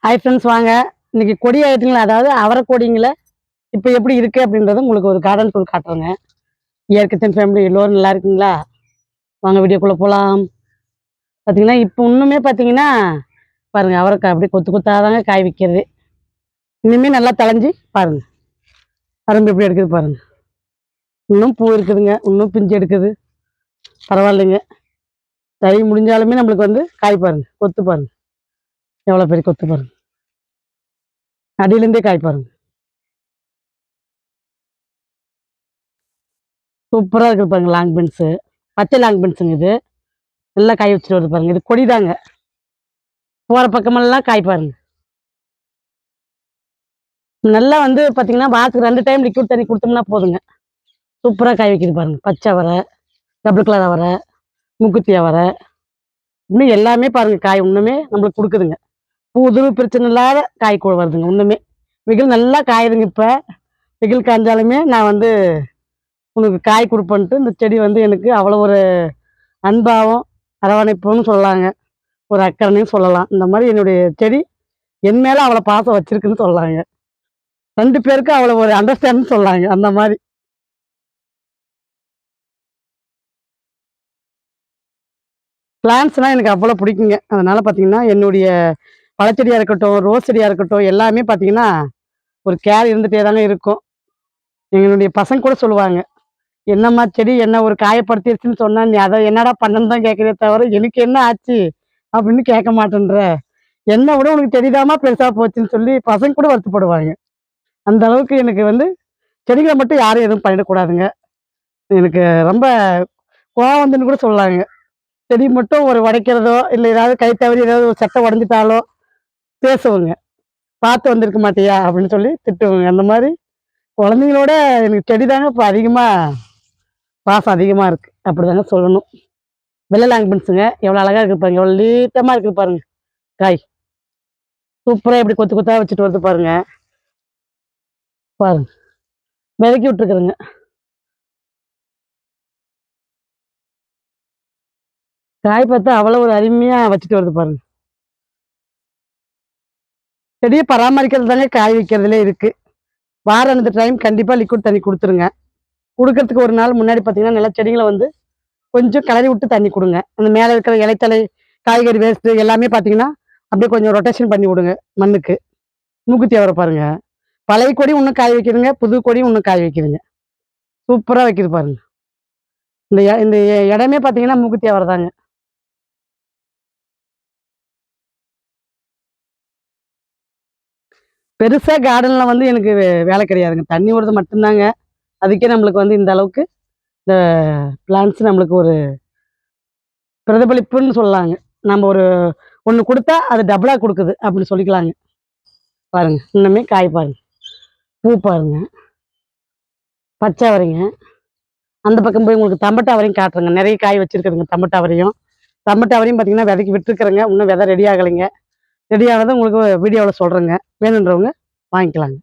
Hi friends, வாங்க இன்னைக்கு கொடி ஆயிட்டுங்களா, அதாவது அவரை கொடிங்கள இப்போ எப்படி இருக்கு அப்படின்றத உங்களுக்கு ஒரு கார்டன் டூர் காட்டுறேங்க. இயற்கத்தின் ஃபேமிலி எல்லோரும் நல்லா இருக்குங்களா? வாங்க வீடியோக்குள்ள போகலாம். பார்த்தீங்கன்னா இப்போ இன்னுமே பார்த்தீங்கன்னா பாருங்க, அவரைக்காய் அப்படியே கொத்து கொத்தாதாங்க காய் வைக்கிறது. இனிமே நல்லா தளைஞ்சி பாருங்க, அரும்பு எப்படி எடுக்குது பாருங்க. இன்னும் பூ இருக்குதுங்க, இன்னும் பிஞ்சு எடுக்குது. பரவாயில்லைங்க. தை முடிஞ்சாலுமே நம்மளுக்கு வந்து காய் பாருங்க, கொத்து பாருங்க, எவ்வளோ பெரிய கொத்து பாருங்க. அடியிலேருந்தே காய் பாருங்க, சூப்பராக இருக்குது பாருங்க. லாங் பென்ஸு, பச்சை லாங் பென்ஸுங்க இது. நல்லா காய் வச்சுட்டு வருது பாருங்க. இது கொடிதாங்க. போற பக்கமெல்லாம் காய் பாருங்க. நல்லா வந்து பார்த்தீங்கன்னா, வாரத்துக்கு 2 டைம் லிக்விட் தண்ணி குடுத்தோம்னா போதுங்க. சூப்பரா காய் வைக்குது பாருங்க. பச்சை அவரை, டபுள் கலர் அவரை, மூக்குத்தி அவரை, இன்னும் எல்லாமே பாருங்க காய் இன்னுமே நம்மளுக்கு குடுக்குதுங்க. புது பிரச்சனை இல்லாத காய் வருதுங்க இன்னுமே. வெயில் நல்லா காயுதுங்க இப்ப. வெயில் காய்ஞ்சாலுமே நான் வந்து உனக்கு காய் குடுப்பேன்ட்டு இந்த செடி வந்து எனக்கு அவ்வளோ ஒரு அன்பாவும், அரவணைப்புன்னு சொல்லலாங்க. ஒரு அக்கறைன்னு சொல்லலாம். இந்த மாரி என்னுடைய செடி என் மேல அவ்வளோ பாசம் வச்சிருக்குன்னு சொல்லலாங்க. 2 பேருக்கும் அவ்வளோ ஒரு அண்டர்ஸ்டாண்ட்ன்னு சொல்லலாங்க. அந்த மாரி. பிளான்ட்ஸ்னா எனக்கு அவ்வளோ பிடிக்குங்க. அதனால பார்த்தீங்கன்னா, என்னுடைய பழச்செடியா இருக்கட்டும், ரோஸ் செடியா இருக்கட்டும், எல்லாமே பார்த்தீங்கன்னா, ஒரு கேர் இருந்துட்டே தாங்க இருக்கும். எங்களுடைய பசங்க கூட சொல்லுவாங்க, "என்னம்மா செடி என்ன ஒரு காயப்படுத்திருச்சுன்னு சொன்னா, நீ அத என்னடா பண்ணன்னு தான் கேட்குறியே தவிர, எனக்கு என்ன ஆச்சு?" அப்படின்னு கேட்க மாட்டேன்ற. "என்ன விட உனக்கு செடிதாம்மா பெருசா போச்சுன்னு" சொல்லி பசங்க கூட வருத்தப்படுவாங்க. அந்த அளவுக்கு எனக்கு வந்து செடிகள மட்டும் யாரும் எதுவும் பண்ணிடக்கூடாதுங்க. எனக்கு ரொம்ப கோவம் வந்துன்னு கூட சொல்லலாங்க. செடி மட்டும் ஒரு உடைக்கிறதோ, இல்ல ஏதாவது கை தவறி ஏதாவது ஒரு சட்டை உடைஞ்சிட்டாலோ பேசுவேங்க. "பார்த்து வந்திருக்க மாட்டியா?" அப்படின்னு சொல்லி திட்டுவேங்க. அந்த மாரி குழந்தைங்களோட எனக்கு செடி தாங்க இப்ப அதிகமா பாசம் அதிகமா இருக்கு. அப்படிதாங்க சொல்லணும். வெள்ள லாங் பென்ஸுங்க. எவ்வளோ அழகா இருக்கு பாருங்க. எவ்வளோ நீட்டமா இருக்குது பாருங்க காய். சூப்பரா எப்படி கொத்து கொத்தா வச்சுட்டு வருது பாருங்க. பாருங்க. விதைக்கி விட்டுருக்குறேங்க. காய் பார்த்தா அவ்வளோ ஒரு அருமையா வச்சுட்டு வருது பாருங்க. செடிய பராமரிக்கிறது தாங்க காய் வைக்கிறதுலே இருக்கு. வாரம் 2 டைம் கண்டிப்பா லிக்விட் தண்ணி குடுத்துருங்க. குடுக்கறதுக்கு ஒரு நாள் முன்னாடி பார்த்தீங்கன்னா, நல்லா செடிகள வந்து கொஞ்சம் கிளறி விட்டு தண்ணி குடுங்க. அந்த மேல இருக்கிற இலைத்தழை, காய்கறி வேஸ்ட்டு எல்லாமே பார்த்தீங்கன்னா, அப்படியே கொஞ்சம் ரொட்டேஷன் பண்ணி விடுங்க மண்ணுக்கு. மூக்குத்தி அவரை பாருங்க. பழைய கொடி இன்னும் காய் வைக்குதுங்க. புது கொடியும் இன்னும் காய் வைக்குதுங்க. சூப்பரா வைக்குது பாருங்க. இந்த இடமே பார்த்தீங்கன்னா, மூக்குத்தி அவரை தாங்க. பெருசா கார்டன்ல வந்து எனக்கு வேலை கிடையாதுங்க. தண்ணி விடுறது மட்டும் தாங்க. அதுக்கே நம்மளுக்கு வந்து இந்த அளவுக்கு இந்த பிளான்ட்ஸ் நம்மளுக்கு ஒரு பிரதிபலிப்புன்னு சொல்லலாங்க. நம்ம ஒரு ஒண்ணு குடுத்தா, அது டபுளா குடுக்குது அப்படின்னு சொல்லிக்கலாங்க. பாருங்க, இன்னுமே காய் பாருங்க. பூ பாருங்க. பச்சை அவரைங்க. அந்த பக்கம் போய் உங்களுக்கு தம்பட்ட அவரையும் காட்டுறேங்க. நெறைய காய் வச்சிருக்குதுங்க தம்பட்ட அவரையும். தம்பட்ட அவரையும் பார்த்தீங்கன்னா, விதைக்கு விட்டுருக்கிறேங்க. இன்னும் விதை ரெடி ஆகலைங்க. ரெடி ஆனத உங்களுக்கு வீடியோல சொல்றேங்க. வேணுன்றவங்க வாங்கிக்கலாங்க.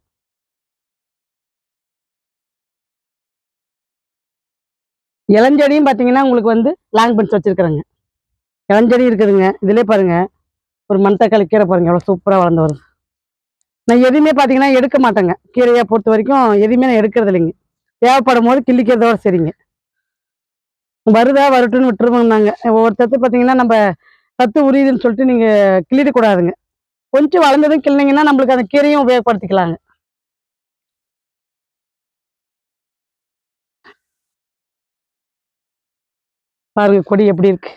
இளஞ்செடியும் பார்த்தீங்கன்னா, உங்களுக்கு வந்து லாங் பென்ஸ் வச்சிருக்கிறேங்க. இளஞ்செடி இருக்குதுங்க. இதிலயே பாருங்க, ஒரு மணத்தக்காளி கீரை பாருங்க எவ்வளோ சூப்பரா வளர்ந்து வருது. நான் எதுவுமே பார்த்தீங்கன்னா எடுக்க மாட்டேங்க. கீரைய பொறுத்தவரைக்கும் எதையுமே நான் எடுக்கிறது இல்லைங்க. தேவைப்படும்போது கிள்ளிக்கிறதோட சரிங்க. வருதா வரட்டும்னு விட்டுருவோங்க நாங்க. ஒவ்வொரு பார்த்தீங்கன்னா, நம்ப சத்து உரியுதுன்னு சொல்லிட்டு நீங்க கிள்ளிடக்கூடாதுங்க. கொஞ்சம் வளர்ந்ததும் கிள்னீங்கன்னா, நம்மளுக்கு அந்த கீரையும் உபயோகப்படுத்திக்கலாங்க. பாருங்க கொடி எப்படி இருக்கு.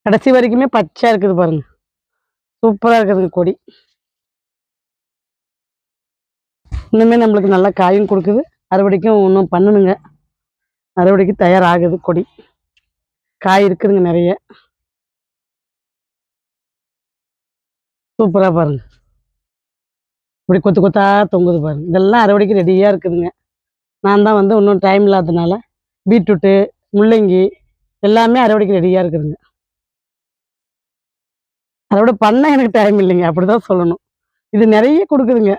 கடைசி வரைக்குமே பச்சையா இருக்குது பாருங்க. சூப்பரா இருக்குதுங்க கொடி. இன்னுமே நம்மளுக்கு நல்லா காயும் குடுக்குது. அறுவடைக்கும் இன்னும் பண்ணணுங்க. அறுவடைக்கு தயாராகுது கொடி. காய் இருக்குதுங்க நெறைய. சூப்பரா பாருங்க. இப்படி கொத்து கொத்தா தொங்குது பாருங்க. இதெல்லாம் அறுவடைக்கு ரெடியா இருக்குதுங்க. நான் தான் வந்து இன்னும் டைம் இல்லாததுனால, பீட்ரூட்டு, முள்ளங்கி எல்லாமே அறுவடைக்கு ரெடியா இருக்குதுங்க. அறுவடை பண்ண எனக்கு டைம் இல்லைங்க. அப்படிதான் சொல்லணும். இது நெறைய குடுக்குதுங்க.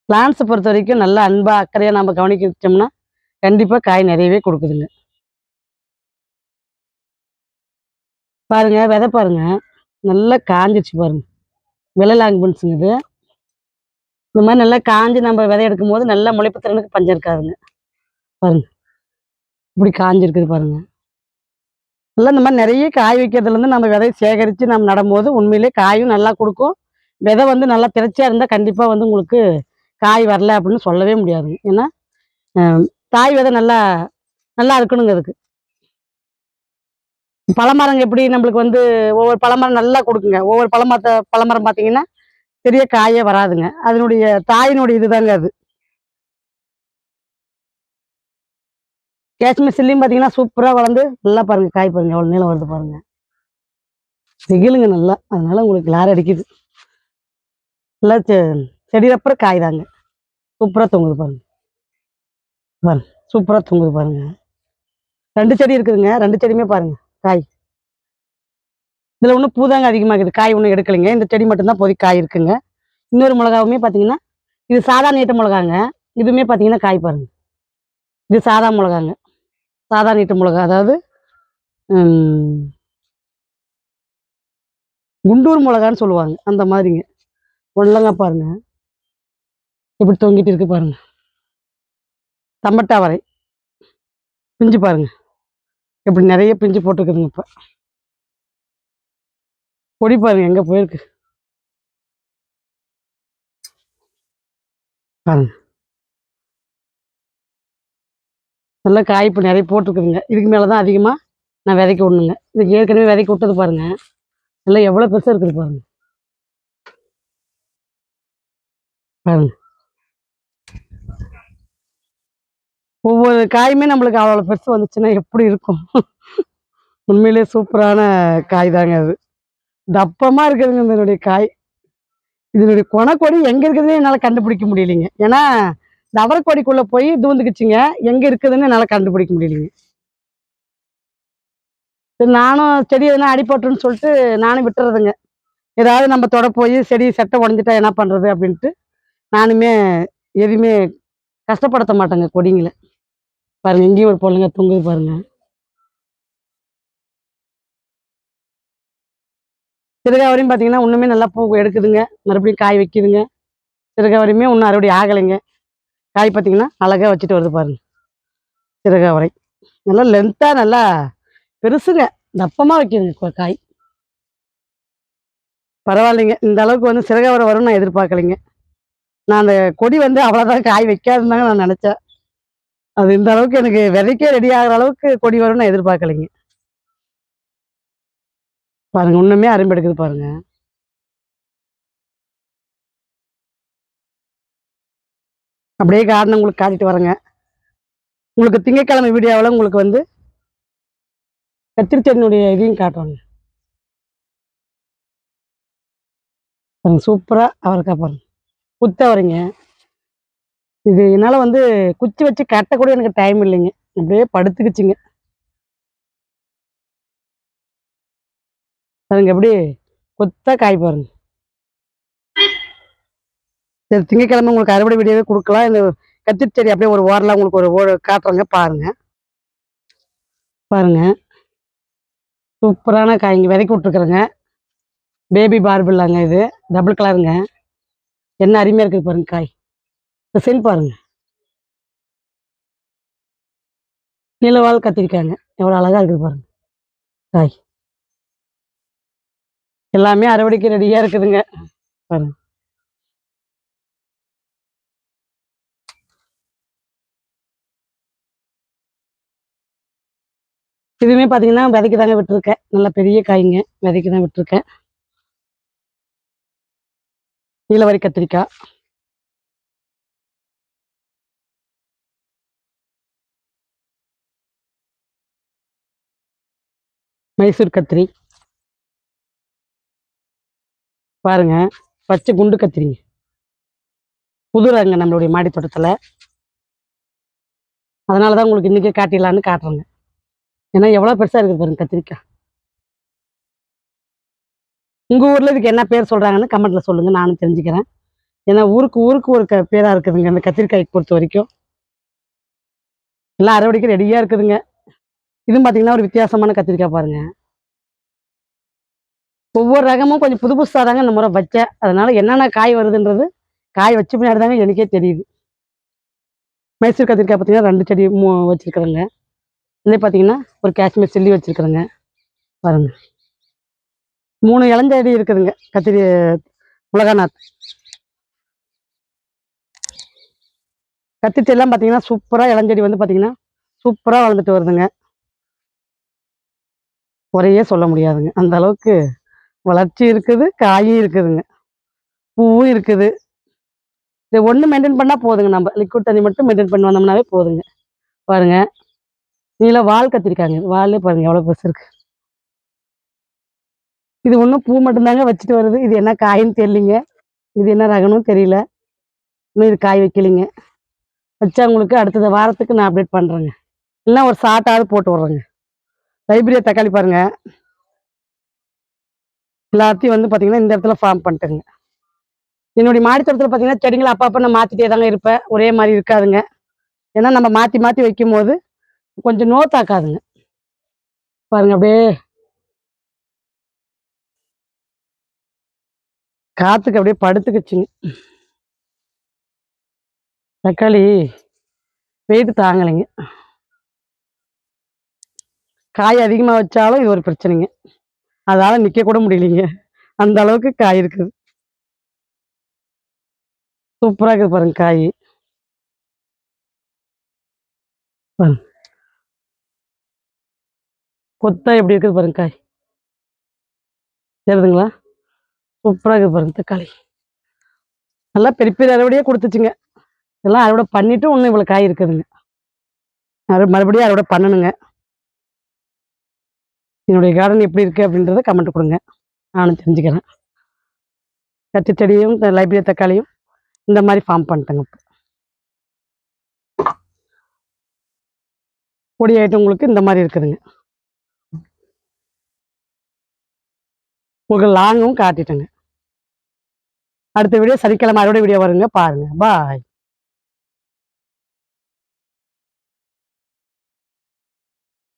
பிளான்ட்ஸ பொறுத்தவரைக்கும் நல்லா அன்பா, அக்கறையா நம்ம கவனிக்க வச்சோம்னா, கண்டிப்பா காய் நெறையவே குடுக்குதுங்க. பாருங்க விதை பாருங்க, நல்லா காஞ்சிருச்சு பாருங்க. வெள்ளலாங்கு பீன்ஸுங்க இது. இந்த மாதிரி நல்லா காஞ்சு நம்ம விதை எடுக்கும்போது நல்லா முளைப்பு திறனுக்கு பஞ்சம் இருக்காதுங்க. பாருங்க, இப்படி காஞ்சிருக்குது பாருங்க. நல்லா இந்த மாதிரி நிறைய காய் வைக்கிறதுலேருந்து நம்ம விதைய சேகரித்து நம்ம நடும்போது உண்மையிலே காயும் நல்லா கொடுக்கும். விதை வந்து நல்லா திரட்சியாக இருந்தால் கண்டிப்பாக வந்து உங்களுக்கு காய் வரல அப்படின்னு சொல்லவே முடியாதுங்க. ஏன்னா தாய் விதை நல்லா நல்லா இருக்கணுங்க அதுக்கு. பழமரங்க எப்படி நம்மளுக்கு வந்து ஒவ்வொரு பழமரம் நல்லா கொடுக்குங்க. ஒவ்வொரு பழமரம் பார்த்தீங்கன்னா பெரிய காயே வராதுங்க. அதனுடைய தாயினுடைய இதுதாங்க அது. காஷ்மீர் சில்லியும் பார்த்தீங்கன்னா சூப்பரா வளர்ந்து நல்லா பாருங்க காய் பாருங்க எவ்வளோ நீளம் வருது பாருங்க. திகிலுங்க நல்லா. அதனால உங்களுக்கு லாரி அடிக்குது. நல்லா செடியிலப்புறம் காய் தாங்க. சூப்பரா தொங்குது பாருங்க. பாருங்க சூப்பரா தொங்குது பாருங்க. 2 செடி இருக்குதுங்க. 2 செடியுமே பாருங்க காய். இதுல இன்னும் பூ தாங்க அதிகமாகுது. காய் ஒண்ணும் எடுக்கலைங்க. இந்த செடி மட்டும் தான் இப்போதைக்கு காய் இருக்குங்க. இன்னொரு மிளகாவுமே பார்த்தீங்கன்னா, இது சாதா நீட்ட மிளகாங்க. இதுவுமே பார்த்தீங்கன்னா காய் பாருங்க. இது சாதா மிளகாங்க. சாதா நீட்ட மிளகா. அதாவது ம் குண்டூர் மிளகான்னு சொல்லுவாங்க. அந்த மாதிரிங்க. ஒழுங்கா பாருங்க. எப்படி தொங்கிட்டு இருக்கு பாருங்க. தம்பட்டா வரை. பிஞ்சு பாருங்க. எப்படி நெறைய பிஞ்சு போட்டுருக்குதுங்க இப்ப. கொடி பாருங்க எங்க போயிருக்கு. பாருங்க. நல்லா காய் இப்ப நெறைய போட்டுருக்குதுங்க. இதுக்கு மேல தான் அதிகமா நான் விதைக்க விடணுங்க. இதுக்கு ஏற்கனவே விதைக்க விட்டது பாருங்க. எல்லாம் எவ்வளோ பெருசா இருக்குது பாருங்க. பாருங்க. ஒவ்வொரு காயுமே நம்மளுக்கு அவ்வளோ பெருசு வந்துச்சுன்னா எப்படி இருக்கும்? உண்மையிலேயே சூப்பரான காய் தாங்க அது. தப்பமா இருக்குதுங்க இதனுடைய காய். இதனுடைய கொணக்கொடி எங்க இருக்குதுன்னு என்னால கண்டுபிடிக்க முடியலைங்க. ஏன்னா, இந்த அவரைக்கொடிக்குள்ள போய் தூந்துக்குச்சுங்க. எங்க இருக்குதுன்னு என்னால கண்டுபிடிக்க முடியலைங்க. சரி நானும் செடி எதுனா அடிபட்டுருன்னு சொல்லிட்டு நானும் விட்டுறதுங்க. ஏதாவது நம்ம தொட போய் செடி செட்ட உடஞ்சிட்டா என்ன பண்றது? அப்படின்ட்டு நானுமே எதையுமே கஷ்டப்படுத்த மாட்டேங்க கொடிங்கள. பாருங்க இங்கேயும் ஒரு பொடலங்கா தொங்குது பாருங்க. சிறுகாவரியும் பார்த்தீங்கன்னா, இன்னுமே நல்லா பூ எடுக்குதுங்க. மறுபடியும் காய் வைக்குதுங்க. சிறுகாவரியுமே இன்னும் அறுவடை ஆகலைங்க. காய் பார்த்தீங்கன்னா, அழகா வச்சுட்டு வருது பாருங்க. சிறுகாவரை. நல்லா லென்த்தா நல்லா பெருசுங்க. தப்பமா வைக்குதுங்க காய். பரவாயில்லைங்க. இந்த அளவுக்கு வந்து சிறுகாவரை வரும்னு நான் எதிர்பார்க்கலைங்க. நான் அந்த கொடி வந்து அவ்வளோதான் காய் வைக்காதுன்னு தாங்க நான் நெனச்சேன். அது இந்த அளவுக்கு எனக்கு விதைக்கே ரெடி ஆகுற அளவுக்கு கொடி வரும்னு நான் எதிர்பார்க்கலைங்க. பாருங்க இன்னுமே அரும்பு எடுக்குது பாருங்க. அப்படியே கார்டன உங்களுக்கு காட்டிட்டு வரேங்க. உங்களுக்கு திங்கட்கிழமை வீடியோவுல உங்களுக்கு வந்து கத்திரி செடியினுடைய இதையும் காட்டுறேங்க. பாருங்க சூப்பரா அவரைக்கா பாருங்க. குத்த அவரைங்க. இது என்னால வந்து குச்சி வச்சு கட்டக்கூட எனக்கு டைம் இல்லைங்க. அப்படியே படுத்துக்குச்சுங்க. பாருங்க எப்படி கொத்தா காய் பாருங்க. சரி திங்கட்கிழமை உங்களுக்கு அறுவடை வீடியோவே குடுக்கலாம். இந்த கத்திரி செடி அப்படியே ஒரு ஓரலா உங்களுக்கு ஒரு காட்டுறேங்க பாருங்க. பாருங்க. சூப்பரான காய்ங்க. விதைக்கு விட்டுருக்குறேங்க. பேபி பார்பில்லாங்க இது. டபுள் கலருங்க. என்ன அருமையா இருக்குது பாருங்க காய். டிசைன் பாருங்க. நீலவால் கத்திரிக்காய்ங்க. எவ்வளோ அழகா இருக்குது பாருங்க காய். எல்லாமே அறுவடைக்கு ரெடியா இருக்குதுங்க. பாருங்க. இதுவுமே பார்த்தீங்கன்னா, விதைக்கு தாங்க விட்டுருக்கேன். நல்ல பெரிய காய்ங்க. விதைக்கு தான் விட்டுருக்கேன். நீலவரி கத்திரிக்கா. மைசூர் கத்திரி. பாருங்க. பச்சை குண்டு கத்திரிங்க. புது ரகங்க நம்மளுடைய மாடி தோட்டத்துல. அதனால தான் உங்களுக்கு இன்னைக்கே காட்டிடலான்னு காட்டுறேங்க. ஏன்னா எவ்வளோ பெருசா இருக்குது பாருங்க கத்திரிக்காய். உங்க ஊர்ல இதுக்கு என்ன பேர் சொல்றாங்கன்னு கமெண்ட்ல சொல்லுங்க. நானும் தெரிஞ்சுக்கிறேன். ஏன்னா ஊருக்கு ஊருக்கு ஒரு பேரா இருக்குதுங்க அந்த கத்திரிக்காய்க்கு பொறுத்தவரைக்கும். எல்லாம் அறுவடைக்கு ரெடியா இருக்குதுங்க. இதுவும் பார்த்தீங்கன்னா, ஒரு வித்தியாசமான கத்திரிக்காய் பாருங்க. ஒவ்வொரு ரகமும் கொஞ்சம் புது புதுசாக தாங்க இந்த முறை வச்சேன். அதனால என்னென்ன காய் வருதுன்றது காய் வச்ச பின்னாடி தாங்க எனக்கே தெரியுது. மைசூர் கத்திரிக்காய் பார்த்தீங்கன்னா 2 செடி வச்சிருக்கிறேங்க. இதுலேயே பார்த்தீங்கன்னா ஒரு காஷ்மீர் சில்லி வச்சிருக்கிறேங்க. பாருங்க 3 இளஞ்செடி இருக்குதுங்க. மிளகாநாத் கத்திரி செடிலாம் பார்த்தீங்கன்னா சூப்பராக இளஞ்செடி வந்து பார்த்தீங்கன்னா சூப்பராக வளர்ந்துட்டு வருதுங்க. குறையே சொல்ல முடியாதுங்க. அந்த அளவுக்கு வளர்ச்சி இருக்குது, காயும் இருக்குதுங்க, பூவும் இருக்குது. இது ஒண்ணு மெயின்டெயின் பண்ணா போதுங்க. நம்ம லிக்விட் தண்ணி மட்டும் மெயின்டெயின் பண்ணி வந்தோம்னாவே போதுங்க. பாருங்க, நீல வால் கத்திரிக்காய்ங்க. வாலே பாருங்க எவ்வளோ பெருசு இருக்கு. இது ஒண்ணும் பூ மட்டும் தாங்க வச்சுட்டு வருது. இது என்ன காயின்னு தெரியலீங்க. இது என்ன ரகம்னு தெரியல. இன்னும் இது காய் வைக்கலைங்க. வச்சா உங்களுக்கு அடுத்த வாரத்துக்கு நான் அப்டேட் பண்றேங்க. இல்லைன்னா ஒரு ஷார்ட்டாவது போட்டு விட்றேங்க. லைப்ரரியா தக்காளி பாருங்க. எல்லாத்தையும் வந்து பார்த்தீங்கன்னா, இந்த இடத்துல ஃபார்ம் பண்ணிட்டேங்க. என்னுடைய மாடி தோட்டத்துல பார்த்தீங்கன்னா, செடிகள அப்பப்ப நான் மாத்திட்டே தாங்க இருப்பேன். ஒரே மாரி இருக்காதுங்க. ஏன்னா நம்ம மாத்தி மாத்தி வைக்கும்போது கொஞ்சம் தாக்காதுங்க. பாருங்க அப்படியே காத்துக்கு அப்படியே படுத்துக்கிச்சுங்க. தக்காளி வெயிட் தாங்கலைங்க. காய் அதிகமா வச்சாலும் இது ஒரு பிரச்சனைங்க. அதால நிக்க கூட முடியலைங்க. அந்த அளவுக்கு காய் இருக்குது. சூப்பரா இருக்குது பாருங்க காய். பாருங்க. கொத்தா எப்படி இருக்குது பாருங்க காய். தெரியுதுங்களா? சூப்பரா இருக்குது பாருங்க தக்காளி. நல்லா பெரிய பெரிய அறுவடையே குடுத்துச்சுங்க. இதெல்லாம் அறுவடை பண்ணிட்டு இன்னும் இவ்வளோ காய் இருக்குதுங்க. மறுபடியும் அறுவடை பண்ணணுங்க. என்னுடைய கார்டன் எப்படி இருக்கு அப்படின்றத கமெண்ட் குடுங்க. நானும் தெரிஞ்சுக்கிறேன். கத்திரி செடியும், லைப்ரரி தக்காளியும் இந்த மாரி ஃபார்ம் பண்ணிட்டேங்க. கொடி ஐட்டம் உங்களுக்கு இந்த மாரி இருக்குதுங்க. உங்களுக்கு லாங்கும் காட்டிட்டேங்க. அடுத்த வீடியோ சனிக்கிழமை அறுவடை வீடியோ வருங்க. பாருங்க. பாய்.